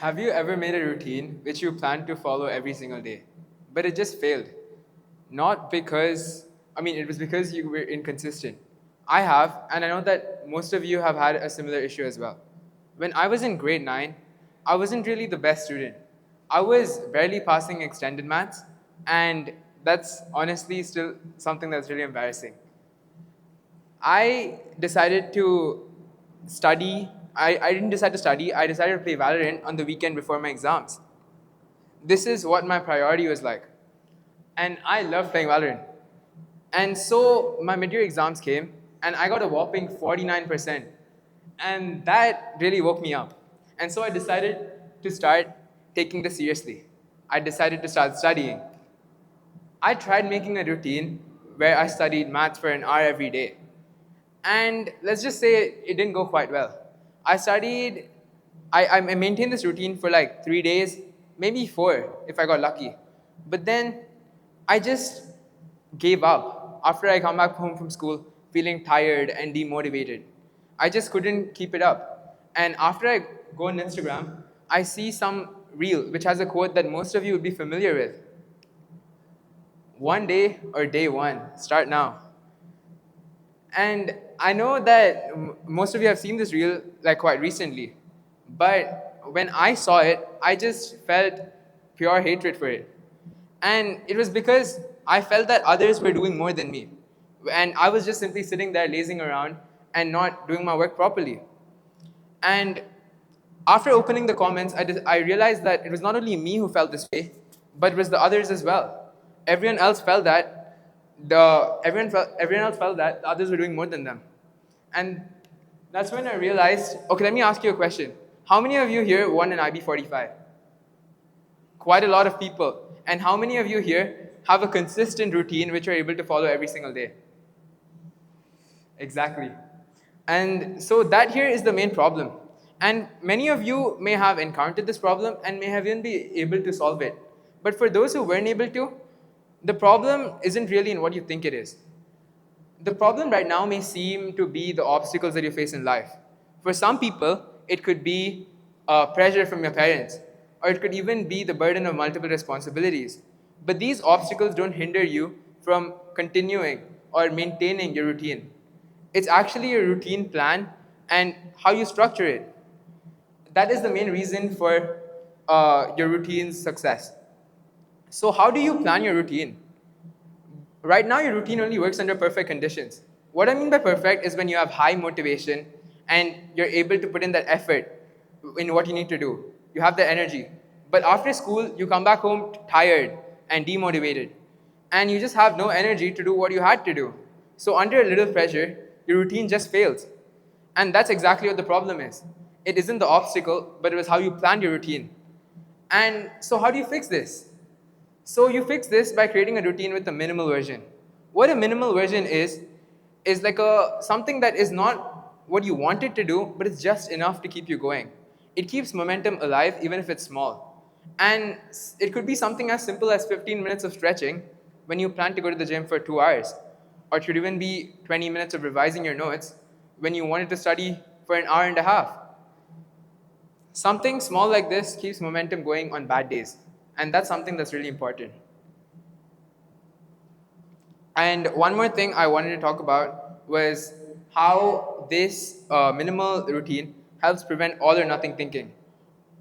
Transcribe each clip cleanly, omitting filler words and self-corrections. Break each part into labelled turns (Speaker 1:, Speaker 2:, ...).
Speaker 1: Have you ever made a routine which you planned to follow every single day, but it just failed? Not because, it was because you were inconsistent. I have, and I know that most of you have had a similar issue as well. When I was in grade 9, I wasn't really the best student. I was barely passing extended maths, and that's honestly still something that's really embarrassing. I decided to study. I didn't decide to study, I decided to play Valorant on the weekend before my exams. This is what my priority was like. And I love playing Valorant. And so my mid-year exams came, and I got a whopping 49%. And that really woke me up. And so I decided to start taking this seriously. I decided to start studying. I tried making a routine where I studied maths for an hour every day. And let's just say it didn't go quite well. I studied, I maintained this routine for like 3 days, maybe 4 if I got lucky. But then I just gave up after I come back home from school feeling tired and demotivated. I just couldn't keep it up. And after I go on Instagram, I see some reel which has a quote that most of you would be familiar with. One day or day one, start now. And I know that most of you have seen this reel like quite recently, but when I saw it, I just felt pure hatred for it. And it was because I felt that others were doing more than me. And I was just simply sitting there lazing around and not doing my work properly. And after opening the comments, I realized that it was not only me who felt this way, but it was the others as well. Everyone else felt that everyone else felt that the others were doing more than them. And that's when I realized, okay, let me ask you a question. How many of you here won an IB 45? Quite a lot of people. And how many of you here have a consistent routine which you're able to follow every single day? Exactly. And so that here is the main problem. And many of you may have encountered this problem and may have even be able to solve it. But for those who weren't able to, the problem isn't really in what you think it is. The problem right now may seem to be the obstacles that you face in life. For some people, it could be pressure from your parents, or it could even be the burden of multiple responsibilities. But these obstacles don't hinder you from continuing or maintaining your routine. It's actually your routine plan and how you structure it. That is the main reason for your routine's success. So, how do you plan your routine? Right now, your routine only works under perfect conditions. What I mean by perfect is when you have high motivation and you're able to put in that effort in what you need to do. You have the energy. But after school, you come back home tired and demotivated, and you just have no energy to do what you had to do. So, under a little pressure, your routine just fails. And that's exactly what the problem is. It isn't the obstacle, but it was how you planned your routine. And so, how do you fix this? So you fix this by creating a routine with a minimal version. What a minimal version is like a something that is not what you want it to do, but it's just enough to keep you going. It keeps momentum alive even if it's small. And it could be something as simple as 15 minutes of stretching when you plan to go to the gym for 2 hours. Or it could even be 20 minutes of revising your notes when you wanted to study for an hour and a half. Something small like this keeps momentum going on bad days. And that's something that's really important. And one more thing I wanted to talk about was how this minimal routine helps prevent all or nothing thinking.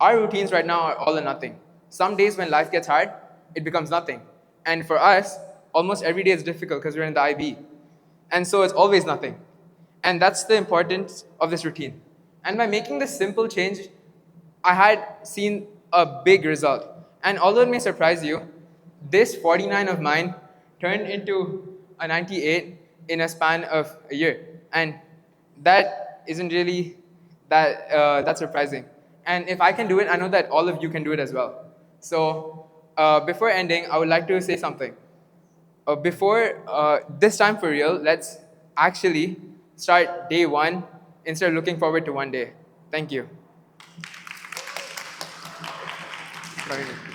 Speaker 1: Our routines right now are all or nothing. Some days when life gets hard, it becomes nothing. And for us, almost every day is difficult because we're in the IB. And so it's always nothing. And that's the importance of this routine. And by making this simple change, I had seen a big result. And although it may surprise you, this 49 of mine turned into a 98 in a span of a year. And that isn't really that surprising. And if I can do it, I know that all of you can do it as well. So before ending, I would like to say something. Before this time for real, let's actually start day one instead of looking forward to one day. Thank you. Sorry.